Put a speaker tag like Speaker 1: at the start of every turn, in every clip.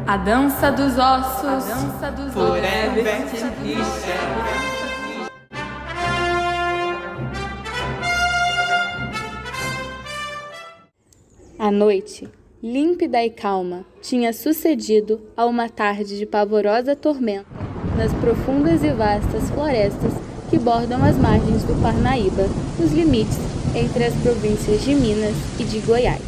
Speaker 1: A dança dos ossos,
Speaker 2: Forever Tradition.
Speaker 3: A noite, límpida e calma, tinha sucedido a uma tarde de pavorosa tormenta nas profundas e vastas florestas que bordam as margens do Parnaíba, nos limites entre as províncias de Minas e de Goiás.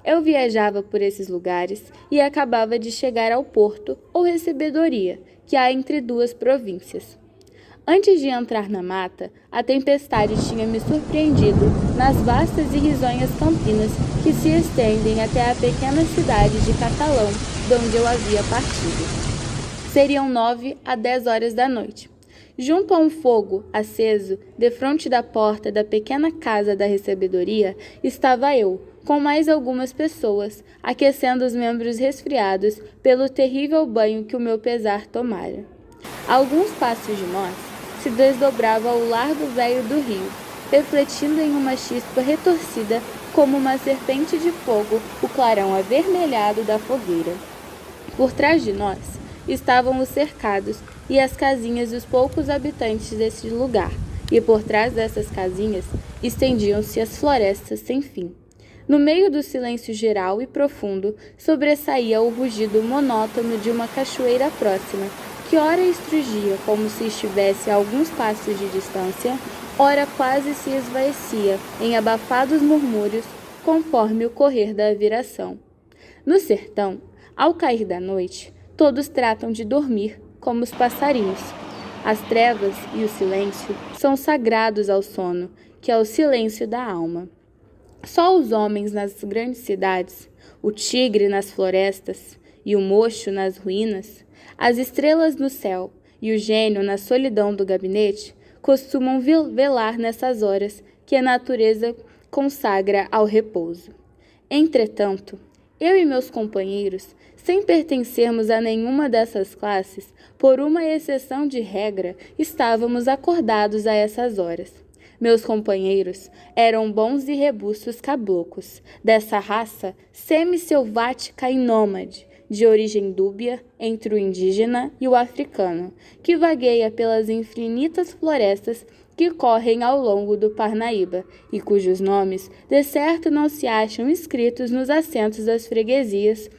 Speaker 3: Eu viajava por esses lugares e acabava de chegar ao porto ou recebedoria, que há entre duas províncias. Antes de entrar na mata, a tempestade tinha me surpreendido nas vastas e risonhas campinas que se estendem até a pequena cidade de Catalão, de onde eu havia partido. Seriam 9 a 10 horas da noite. Junto a um fogo aceso, defronte da porta da pequena casa da recebedoria, estava eu, com mais algumas pessoas, aquecendo os membros resfriados pelo terrível banho que o meu pesar tomara. A alguns passos de nós, se desdobrava o largo véio do rio, refletindo em uma chispa retorcida como uma serpente de fogo o clarão avermelhado da fogueira. Por trás de nós estavam os cercados e as casinhas dos poucos habitantes desse lugar, e por trás dessas casinhas estendiam-se as florestas sem fim. No meio do silêncio geral e profundo, sobressaía o rugido monótono de uma cachoeira próxima, que ora estrugia como se estivesse a alguns passos de distância, ora quase se esvaecia em abafados murmúrios, conforme o correr da viração. No sertão, ao cair da noite, todos tratam de dormir, como os passarinhos. As trevas e o silêncio são sagrados ao sono, que é o silêncio da alma. Só os homens nas grandes cidades, o tigre nas florestas e o mocho nas ruínas, as estrelas no céu e o gênio na solidão do gabinete costumam velar nessas horas que a natureza consagra ao repouso. Entretanto, eu e meus companheiros, sem pertencermos a nenhuma dessas classes, por uma exceção de regra, estávamos acordados a essas horas. Meus companheiros eram bons e robustos caboclos, dessa raça semi-selvática e nômade, de origem dúbia entre o indígena e o africano, que vagueia pelas infinitas florestas que correm ao longo do Parnaíba e cujos nomes, de certo, não se acham escritos nos assentos das freguesias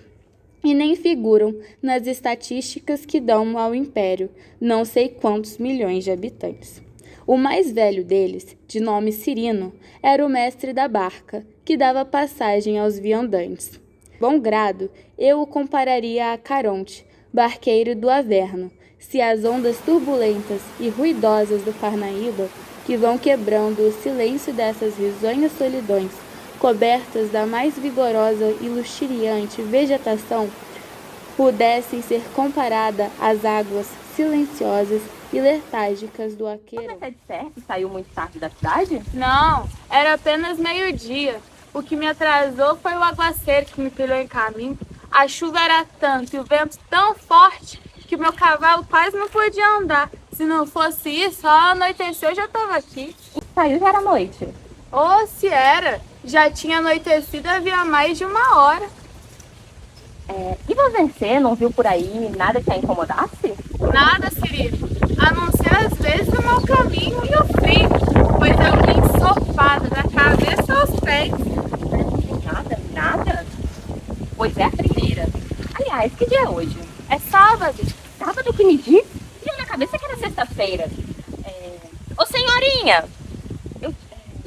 Speaker 3: e nem figuram nas estatísticas que dão ao império não sei quantos milhões de habitantes. O mais velho deles, de nome Cirino, era o mestre da barca, que dava passagem aos viandantes. Bom grado, eu o compararia a Caronte, barqueiro do Averno, se as ondas turbulentas e ruidosas do Parnaíba, que vão quebrando o silêncio dessas risonhas solidões, cobertas da mais vigorosa e luxuriante vegetação, pudessem ser comparada às águas silenciosas e letárgicas do aqueirão.
Speaker 4: Você é de certo? Saiu muito tarde da cidade?
Speaker 3: Não, era apenas meio-dia. O que me atrasou foi o aguaceiro que me pilhou em caminho. A chuva era tanto e o vento tão forte que meu cavalo quase não podia andar. Se não fosse isso, só anoiteceu, eu já estava aqui.
Speaker 4: Saiu já era noite.
Speaker 3: Oh, se era! Já tinha anoitecido havia mais de uma hora.
Speaker 4: E você não viu por aí nada que a incomodasse?
Speaker 3: Nada, Cirilo, a não ser às vezes o mau caminho e o frio, pois eu vim ensopado da cabeça aos pés.
Speaker 4: Nada? Pois é a primeira. Aliás, que dia é hoje?
Speaker 3: É sábado.
Speaker 4: Sábado que me disse? E na cabeça que era sexta-feira. Ô senhorinha! Eu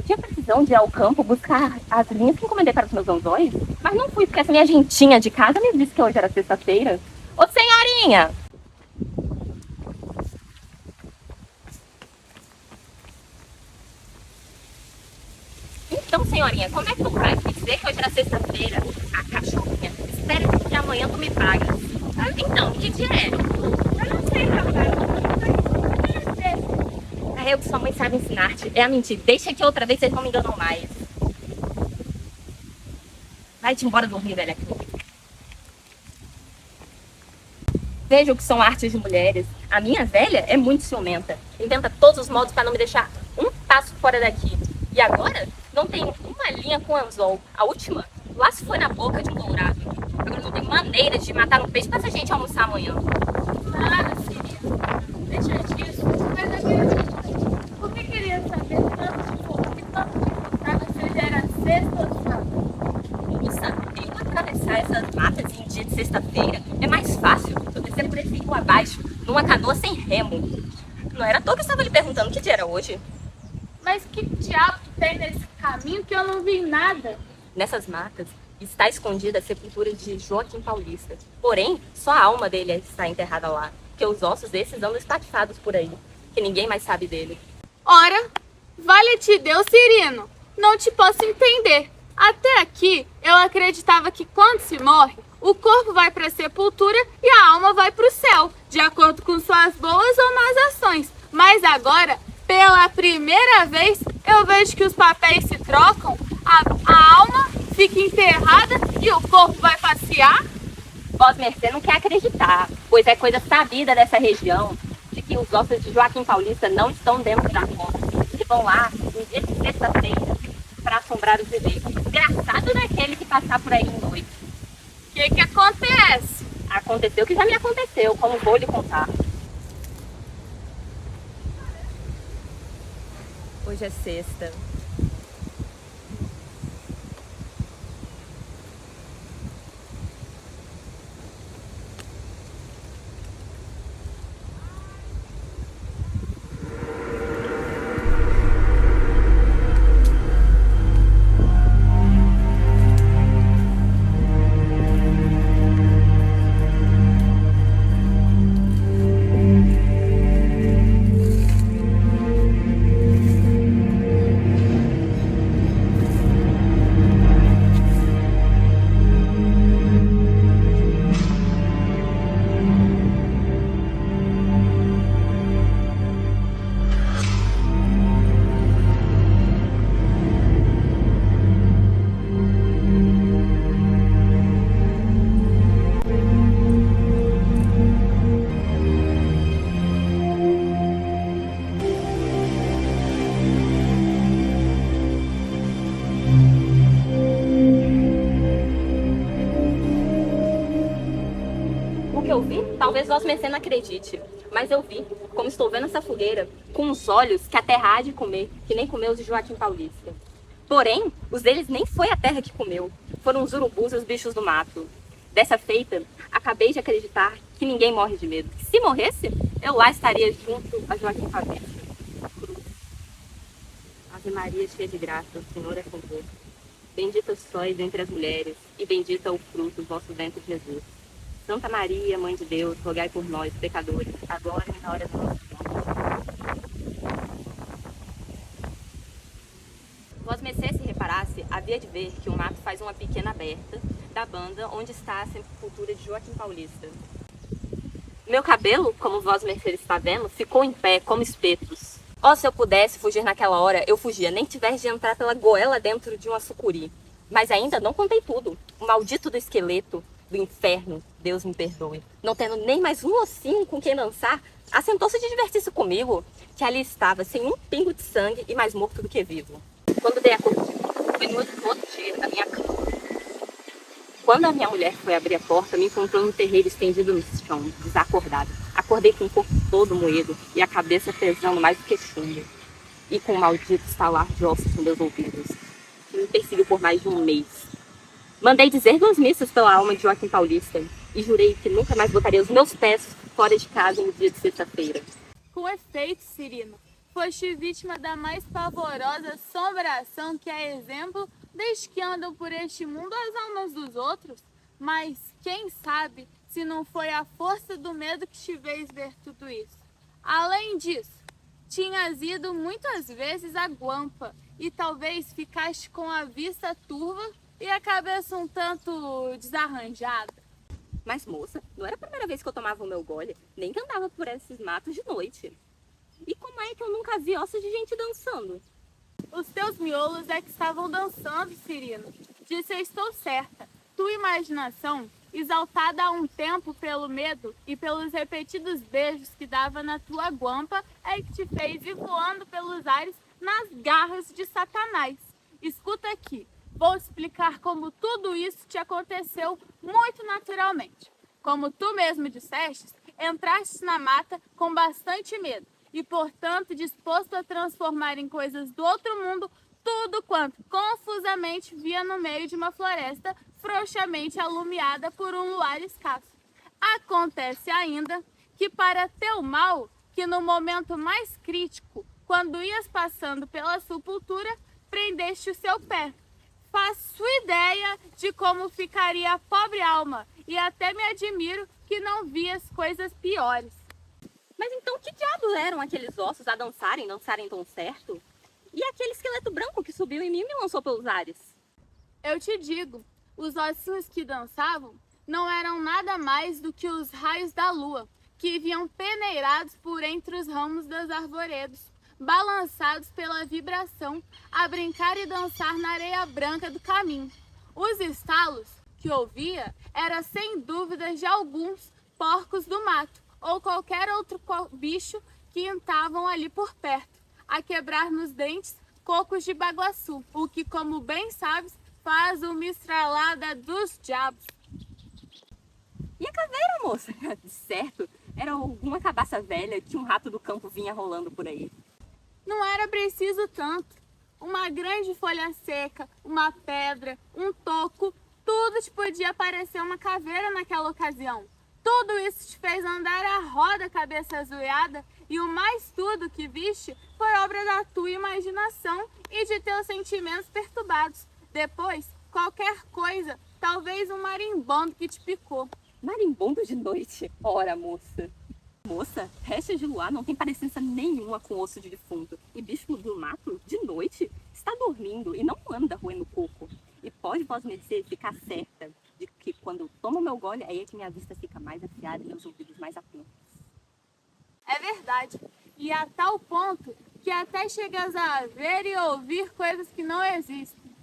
Speaker 4: tinha precisão de ir ao campo buscar as linhas que encomendei para os meus anzóis, mas não fui porque essa minha gentinha de casa me disse que hoje era sexta-feira. Ô senhorinha! Então, senhorinha, como é que tu vai me dizer que hoje era sexta-feira? A cachorrinha, espera que amanhã tu me pagas. Então, que dia é? Eu não sei, rapaz. É o que sua mãe sabe ensinar-te. É a mentir. Deixa que outra vez vocês não me enganam mais. Vai-te embora dormir, velha. Veja o que são artes de mulheres. A minha velha é muito ciumenta. Inventa todos os modos para não me deixar um passo fora daqui. E agora, não tem uma linha com anzol. A última, lá se foi na boca de um dourado. feira de matar um peixe pra essa gente almoçar amanhã.
Speaker 3: Nada, Cirino. Deixa disso. Mas eu queria... Por que queria saber tanto de fogo? Que tanto de frutada seja era sexta ou sábado?
Speaker 4: Moça, eu atravessar essas matas em dia de sexta-feira é mais fácil eu descer por esse rio abaixo, numa canoa sem remo. Não era à toa que eu estava lhe perguntando que dia era hoje.
Speaker 3: Mas que diabo tem nesse caminho que eu não vi nada?
Speaker 4: Nessas matas está escondida a sepultura de Joaquim Paulista. Porém, só a alma dele está enterrada lá, porque os ossos desses andam espatifados por aí, que ninguém mais sabe dele.
Speaker 3: Ora, vale-te Deus, Cirino. Não te posso entender. Até aqui, eu acreditava que quando se morre, o corpo vai para a sepultura e a alma vai para o céu, de acordo com suas boas ou más ações. Mas agora, pela primeira vez, eu vejo que os papéis se trocam, a alma fica enterrada e o corpo vai passear.
Speaker 4: Vós mercê não quer acreditar, pois é coisa sabida dessa região, de que os ossos de Joaquim Paulista não estão dentro da cova, que vão lá no dia de sexta-feira para assombrar os bebês. Desgraçado daquele que passar por aí em noite.
Speaker 3: O que acontece?
Speaker 4: Aconteceu que já me aconteceu, como vou lhe contar. Hoje é sexta. O que eu vi, talvez Vossa Mercê não acredite, mas eu vi, como estou vendo essa fogueira, com os olhos que a terra há de comer, que nem comeu os de Joaquim Paulista. Porém, os deles nem foi a terra que comeu, foram os urubus e os bichos do mato. Dessa feita, acabei de acreditar que ninguém morre de medo. Se morresse, eu lá estaria junto a Joaquim Paulista. Ave Maria, cheia de graça, o Senhor é convosco. Bendita sois entre as mulheres, e bendito é o fruto do vosso ventre, Jesus. Santa Maria, Mãe de Deus, rogai por nós, pecadores, agora e na hora da nossa morte. Vós Mercê, se reparasse, havia de ver que o mato faz uma pequena aberta da banda onde está a sepultura de Joaquim Paulista. Meu cabelo, como Vós Mercê está vendo, ficou em pé como espetos. Oh, se eu pudesse fugir naquela hora, eu fugia, nem tivesse de entrar pela goela dentro de uma sucuri. Mas ainda não contei tudo. O maldito do esqueleto do inferno, Deus me perdoe, não tendo nem mais um ossinho com quem dançar, assentou-se de divertir-se comigo, que ali estava, sem um pingo de sangue e mais morto do que vivo. Quando dei a conta de tudo, foi no outro dia, na minha cama. Quando a minha mulher foi abrir a porta, me encontrou no terreiro estendido no chão, desacordado. Acordei com o corpo todo moído e a cabeça pesando mais do que chumbo. E com um maldito estalar de ossos nos meus ouvidos, que me perseguiu por mais de um mês. Mandei dizer 2 missas pela alma de Joaquim Paulista e jurei que nunca mais botaria os meus pés fora de casa no dia de sexta-feira.
Speaker 3: Com efeito, Cirino, foste vítima da mais pavorosa assombração que é exemplo desde que andam por este mundo as almas dos outros. Mas quem sabe se não foi a força do medo que te fez ver tudo isso. Além disso, tinhas ido muitas vezes à guampa e talvez ficaste com a vista turva e a cabeça um tanto desarranjada.
Speaker 4: Mas, moça, não era a primeira vez que eu tomava o meu gole, nem que andava por esses matos de noite. E como é que eu nunca vi ossos de gente dançando?
Speaker 3: Os teus miolos é que estavam dançando, Cirino. Disso eu estou certa. Tua imaginação, exaltada há um tempo pelo medo e pelos repetidos beijos que dava na tua guampa, é que te fez ir voando pelos ares nas garras de Satanás. Escuta aqui. Vou te explicar como tudo isso te aconteceu muito naturalmente. Como tu mesmo disseste, entraste na mata com bastante medo e, portanto, disposto a transformar em coisas do outro mundo tudo quanto confusamente via no meio de uma floresta frouxamente alumiada por um luar escasso. Acontece ainda que, para teu mal, que no momento mais crítico, quando ias passando pela sepultura, prendeste o seu pé. Faço ideia de como ficaria a pobre alma e até me admiro que não vias coisas piores.
Speaker 4: Mas então que diabos eram aqueles ossos a dançarem tão certo? E aquele esqueleto branco que subiu em mim e me lançou pelos ares?
Speaker 3: Eu te digo, os ossinhos que dançavam não eram nada mais do que os raios da lua, que vinham peneirados por entre os ramos dos arvoredos, balançados pela vibração, a brincar e dançar na areia branca do caminho. Os estalos que ouvia eram sem dúvidas de alguns porcos do mato ou qualquer outro bicho que estavam ali por perto, a quebrar nos dentes cocos de baguaçu, o que, como bem sabes, faz uma estralada dos diabos.
Speaker 4: E a caveira, moça? De certo, era alguma cabaça velha que um rato do campo vinha rolando por aí.
Speaker 3: Não era preciso tanto. Uma grande folha seca, uma pedra, um toco, tudo te podia parecer uma caveira naquela ocasião. Tudo isso te fez andar a roda, cabeça azoiada, e o mais tudo que viste foi obra da tua imaginação e de teus sentimentos perturbados. Depois, qualquer coisa, talvez um marimbondo que te picou.
Speaker 4: Marimbondo de noite? Ora, moça. Moça, restos de luar não tem parecência nenhuma com osso de defunto. E bicho do mato, de noite, está dormindo e não anda roendo coco. E pode vós mercê ficar certa de que quando eu tomo meu gole, aí é que minha vista fica mais afiada e meus ouvidos mais atentos.
Speaker 3: É verdade. E a tal ponto que até chegas a ver e ouvir coisas que não existem.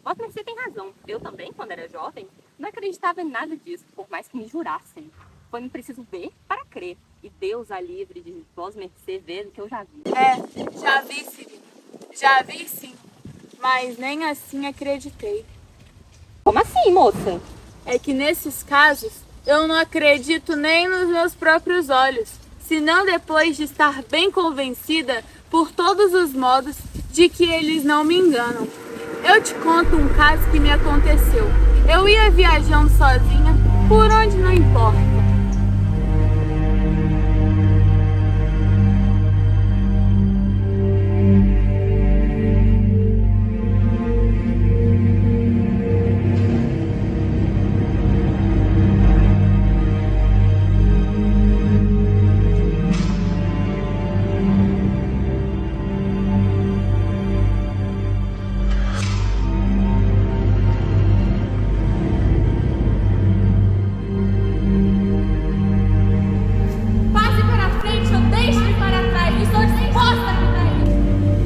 Speaker 4: Vossa mercê tem razão. Eu também, quando era jovem, não acreditava em nada disso, por mais que me jurassem. Foi-me preciso ver para crer. E Deus a livre de vós mercê ver o que eu já vi.
Speaker 3: Já vi, Cirilo. Já vi, sim. Mas nem assim acreditei.
Speaker 4: Como assim, moça?
Speaker 3: É que nesses casos, eu não acredito nem nos meus próprios olhos, senão depois de estar bem convencida, por todos os modos, de que eles não me enganam. Eu te conto um caso que me aconteceu. Eu ia viajando sozinha, por onde não importa.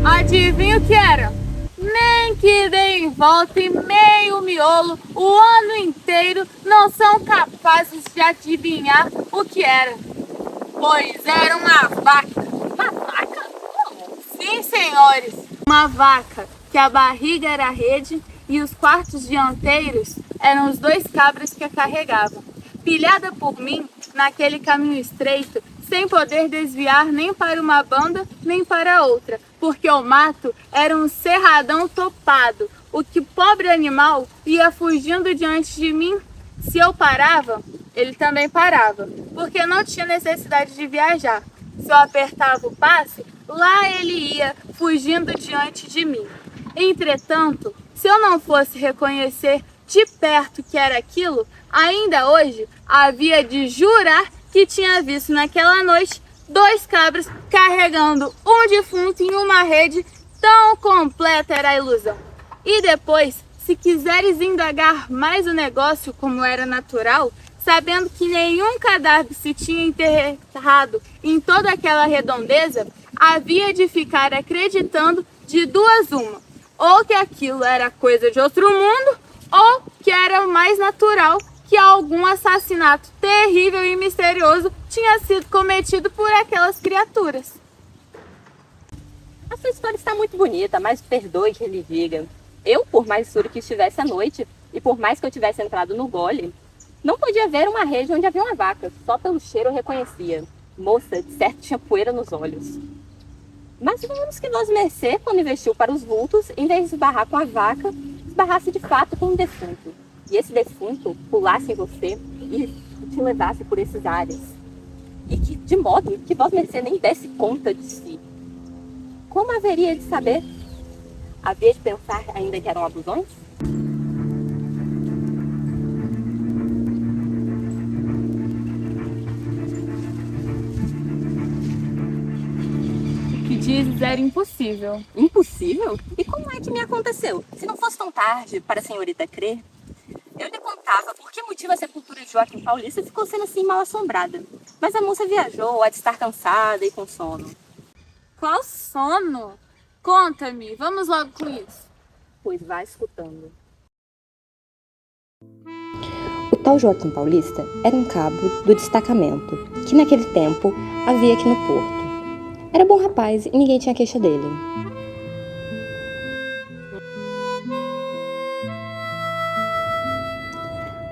Speaker 3: Adivinha o que era? Nem que deem volta e meio miolo o ano inteiro não são capazes de adivinhar o que era. Pois era uma vaca.
Speaker 4: Uma vaca? Como?
Speaker 3: Sim, senhores. Uma vaca que a barriga era a rede e os quartos dianteiros eram os 2 cabras que a carregavam. Pilhada por mim naquele caminho estreito, sem poder desviar nem para uma banda nem para outra, porque o mato era um cerradão topado, o que pobre animal ia fugindo diante de mim. Se eu parava, ele também parava, porque não tinha necessidade de viajar. Se eu apertava o passo, lá ele ia, fugindo diante de mim. Entretanto, se eu não fosse reconhecer de perto que era aquilo, ainda hoje havia de jurar que tinha visto naquela noite 2 cabras carregando um defunto em uma rede, tão completa era a ilusão. E depois, se quiseres indagar mais o negócio como era natural, sabendo que nenhum cadáver se tinha enterrado em toda aquela redondeza, havia de ficar acreditando de 2 uma, ou que aquilo era coisa de outro mundo, ou que era mais natural que algum assassinato terrível e misterioso tinha sido cometido por aquelas criaturas.
Speaker 4: A sua história está muito bonita, mas perdoe que ele diga. Eu, por mais escuro que estivesse à noite, e por mais que eu tivesse entrado no gole, não podia ver uma rede onde havia uma vaca. Só pelo cheiro eu reconhecia. Moça, de certo tinha poeira nos olhos. Mas digamos que Vossa Mercê, quando investiu para os vultos, em vez de esbarrar com a vaca, esbarrasse de fato com um defunto. E esse defunto pulasse em você e te levasse por esses ares. E que, de modo que Vossa Mercê nem desse conta de si. Como haveria de saber? Havia de pensar ainda que eram abusões?
Speaker 1: O que dizes era impossível.
Speaker 4: Impossível? E como é que me aconteceu? Se não fosse tão tarde para a senhorita crer, eu lhe contava por que motivo a sepultura de Joaquim Paulista ficou sendo assim mal assombrada. Mas a moça viajou, há de estar cansada e com sono.
Speaker 1: Qual sono? Conta-me, vamos logo com isso.
Speaker 4: Pois vá escutando.
Speaker 5: O tal Joaquim Paulista era um cabo do destacamento, que naquele tempo havia aqui no porto. Era bom rapaz e ninguém tinha queixa dele.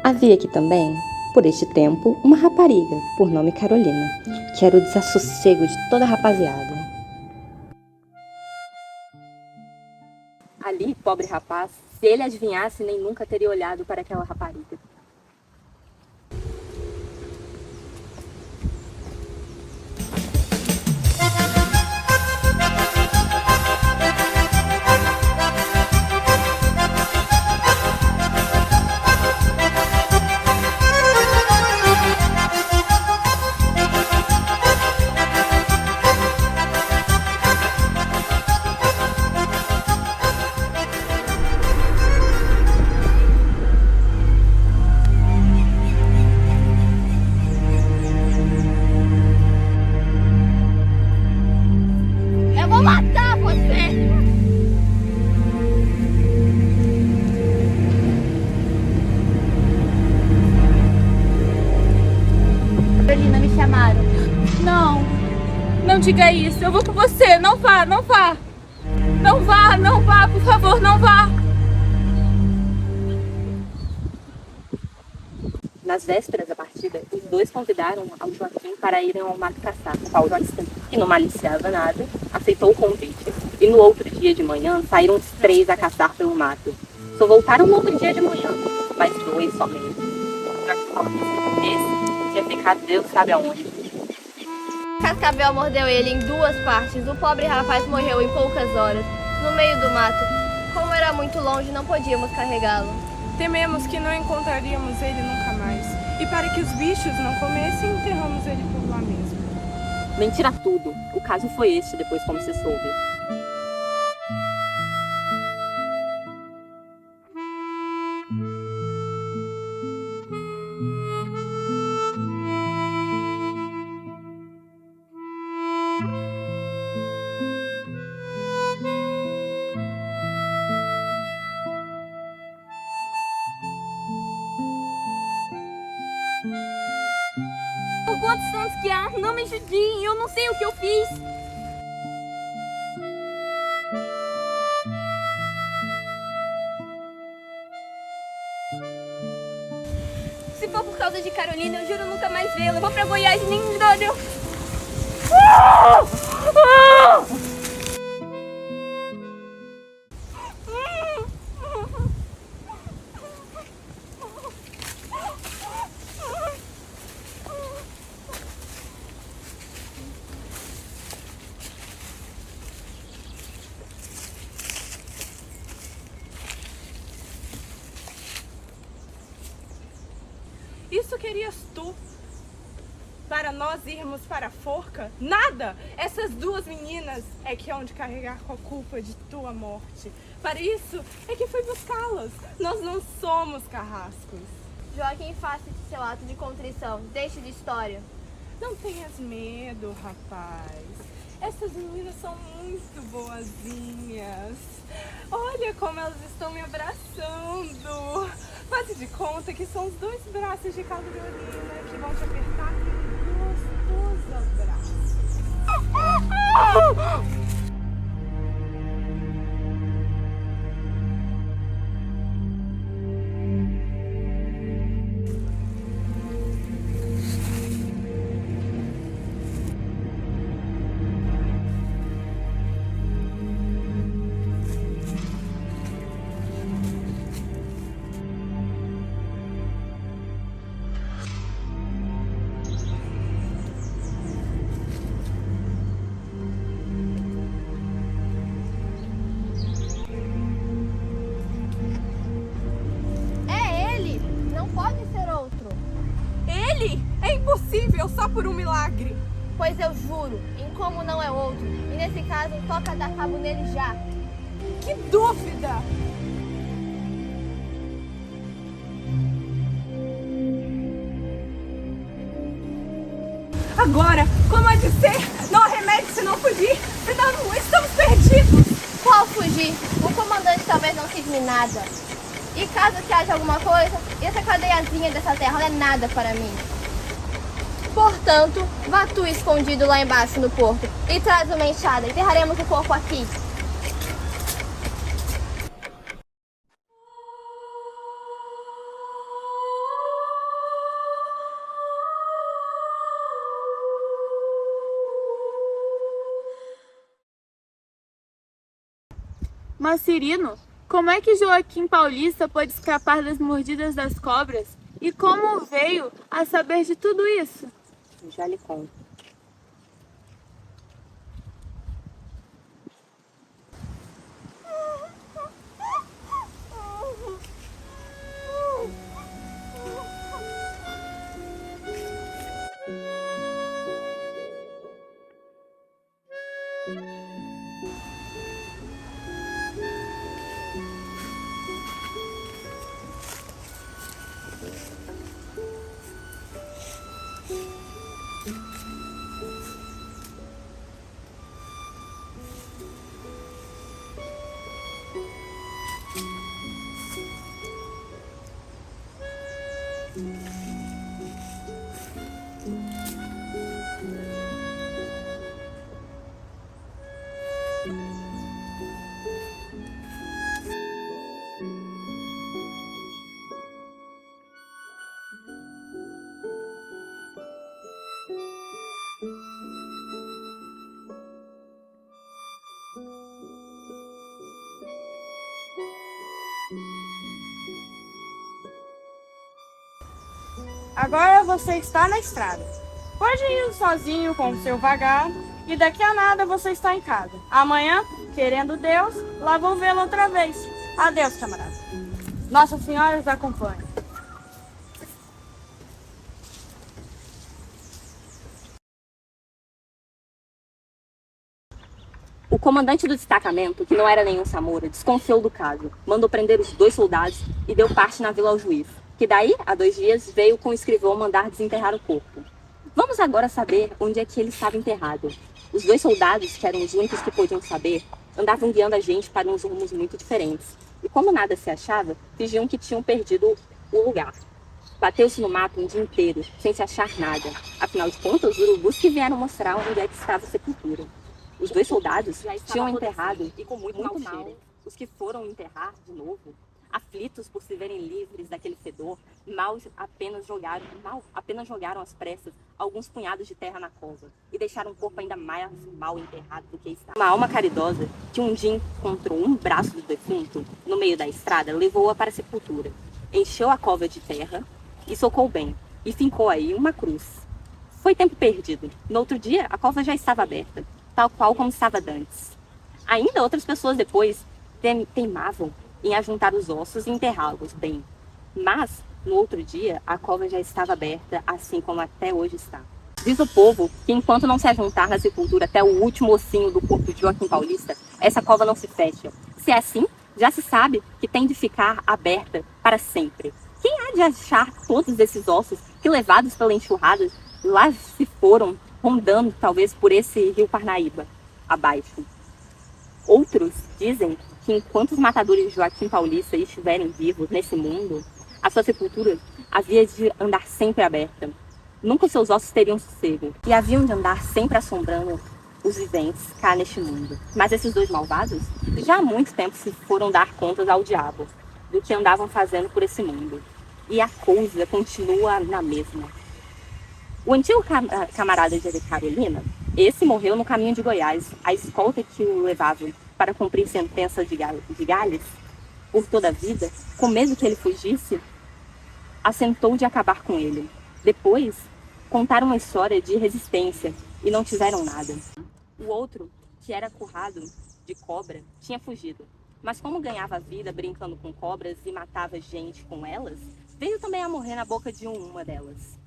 Speaker 5: Havia aqui também, por este tempo, uma rapariga, por nome Carolina, que era o desassossego de toda a rapaziada.
Speaker 4: Ali, pobre rapaz, se ele adivinhasse, nem nunca teria olhado para aquela rapariga.
Speaker 1: Eu vou matar você!
Speaker 3: Carolina, me chamaram.
Speaker 1: Não, não diga isso. Eu vou com você. Não vá, não vá. Não vá, não vá, por favor, não vá.
Speaker 4: Nas vésperas da partida, os dois convidaram ao Joaquim para irem ao mato caçar. O qual Joaquim, que não maliciava nada, aceitou o convite. E no outro dia de manhã, saíram os três a caçar pelo mato. Só voltaram no outro dia de manhã, mas dois somente. Joaquim Paulista, esse, tinha ficado Deus sabe aonde.
Speaker 6: Cascavel mordeu ele em duas partes. O pobre rapaz morreu em poucas horas, no meio do mato. Como era muito longe, não podíamos carregá-lo.
Speaker 2: Tememos que não encontraríamos ele nunca mais. E para que os bichos não comessem, enterramos ele por lá mesmo.
Speaker 4: Mentira tudo. O caso foi este, depois como se soube.
Speaker 1: Por quantos santos que há, não me judiem, eu não sei o que eu fiz. Se for por causa de Carolina, eu juro nunca mais vê-la. Vou pra Goiás e nem me dá.
Speaker 2: Isso querias tu? Para nós irmos para a forca? Nada! Essas duas meninas é que hão de carregar com a culpa de tua morte. Para isso é que fui buscá-las. Nós não somos carrascos.
Speaker 6: Joaquim, faça-te seu ato de contrição. Deixe de história.
Speaker 2: Não tenhas medo, rapaz. Essas meninas são muito boazinhas. Olha como elas estão me abraçando. Faze de conta que são os dois braços de Carolina que vão te apertar em gostoso abraço. só por um milagre.
Speaker 6: Pois eu juro, em como não é outro. E nesse caso, toca dar cabo nele já.
Speaker 2: Que dúvida! Agora, como há de ser? Não há remédio se não fugir. Senão estamos perdidos.
Speaker 6: Qual fugir? O comandante talvez não cisme nada. E caso que haja alguma coisa, essa cadeiazinha dessa terra não é nada para mim. Portanto, vá tu escondido lá embaixo no porto e traz uma enxada. Enterraremos o corpo aqui.
Speaker 3: Mas, Cirino, como é que Joaquim Paulista pôde escapar das mordidas das cobras? E como veio a saber de tudo isso?
Speaker 4: Já lhe conto.
Speaker 7: Agora você está na estrada. Pode ir sozinho com o seu vagar e daqui a nada você está em casa. Amanhã, querendo Deus, lá vou vê-lo outra vez. Adeus, camarada. Nossa Senhora os acompanhe.
Speaker 4: O comandante do destacamento, que não era nenhum Samora, desconfiou do caso, mandou prender os 2 soldados e deu parte na vila ao juiz, que daí, há 2 dias, veio com o escrivão mandar desenterrar o corpo. Vamos agora saber onde é que ele estava enterrado. Os 2 soldados, que eram os únicos que podiam saber, andavam guiando a gente para uns rumos muito diferentes. E como nada se achava, fingiam que tinham perdido o lugar. Bateu-se no mato um dia inteiro, sem se achar nada. Afinal de contas, os urubus que vieram mostrar onde é que estava a sepultura. Os 2 soldados tinham enterrado e com muito mau cheiro. Os que foram enterrar de novo, aflitos por se verem livres daquele fedor, mal apenas jogaram às pressas alguns punhados de terra na cova e deixaram o corpo ainda mais mal enterrado do que estava. Uma alma caridosa, que um dia encontrou um braço do defunto no meio da estrada, levou-a para a sepultura, encheu a cova de terra e socou bem, e fincou aí uma cruz. Foi tempo perdido. No outro dia, a cova já estava aberta, tal qual como estava antes. Ainda outras pessoas depois teimavam em ajuntar os ossos e enterrá-los bem. Mas, no outro dia, a cova já estava aberta, assim como até hoje está. Diz o povo que enquanto não se ajuntar na sepultura até o último ossinho do corpo de Joaquim Paulista, essa cova não se fecha. Se é assim, já se sabe que tem de ficar aberta para sempre. Quem há de achar todos esses ossos que, levados pela enxurrada, lá se foram, rondando talvez por esse rio Parnaíba, abaixo? Outros dizem que enquanto os matadores de Joaquim Paulista estiverem vivos nesse mundo, a sua sepultura havia de andar sempre aberta. Nunca seus ossos teriam sossego e haviam de andar sempre assombrando os viventes cá neste mundo. Mas esses 2 malvados já há muito tempo se foram dar contas ao diabo do que andavam fazendo por esse mundo. E a coisa continua na mesma. O antigo camarada de Carolina, esse morreu no caminho de Goiás. A escolta que o levava para cumprir sentença de Gales por toda a vida, com medo que ele fugisse, assentou de acabar com ele. Depois, contaram uma história de resistência e não fizeram nada. O outro, que era currado de cobra, tinha fugido. Mas como ganhava a vida brincando com cobras e matava gente com elas, veio também a morrer na boca de uma delas.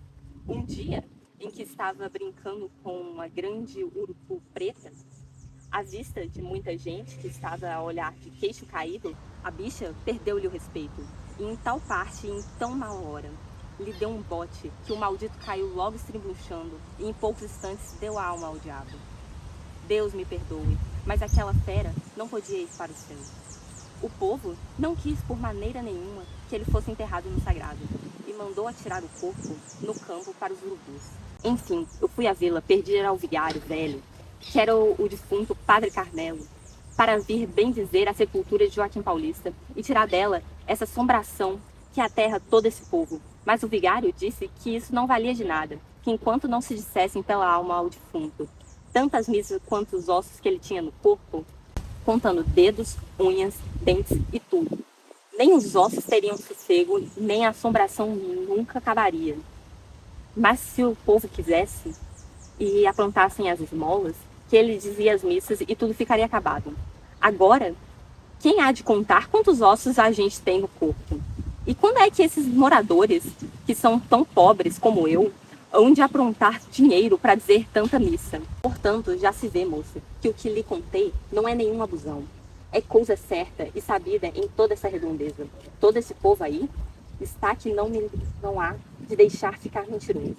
Speaker 4: Um dia, em que estava brincando com uma grande urubu preta, à vista de muita gente que estava a olhar de queixo caído, a bicha perdeu-lhe o respeito. E em tal parte, em tão mal hora, lhe deu um bote que o maldito caiu logo estribuchando e em poucos instantes deu a alma ao diabo. Deus me perdoe, mas aquela fera não podia ir para o céu. O povo não quis por maneira nenhuma que ele fosse enterrado no sagrado e mandou atirar o corpo no campo para os urubus. Enfim, eu fui à vila pedir ao vigário velho, que era o defunto Padre Carmelo, para vir bem dizer a sepultura de Joaquim Paulista e tirar dela essa assombração que aterra todo esse povo. Mas o vigário disse que isso não valia de nada, que enquanto não se dissessem pela alma ao defunto tantas missas quanto os ossos que ele tinha no corpo, contando dedos, unhas, dentes e tudo, nem os ossos teriam sossego, nem a assombração nunca acabaria. Mas se o povo quisesse e aprontassem as esmolas, que ele dizia as missas e tudo ficaria acabado. Agora, quem há de contar quantos ossos a gente tem no corpo? E quando é que esses moradores, que são tão pobres como eu, hão de aprontar dinheiro para dizer tanta missa? Portanto, já se vê, moça, que o que lhe contei não é nenhum abusão. É coisa certa e sabida em toda essa redondeza. Todo esse povo aí está que não há de deixar ficar mentiroso.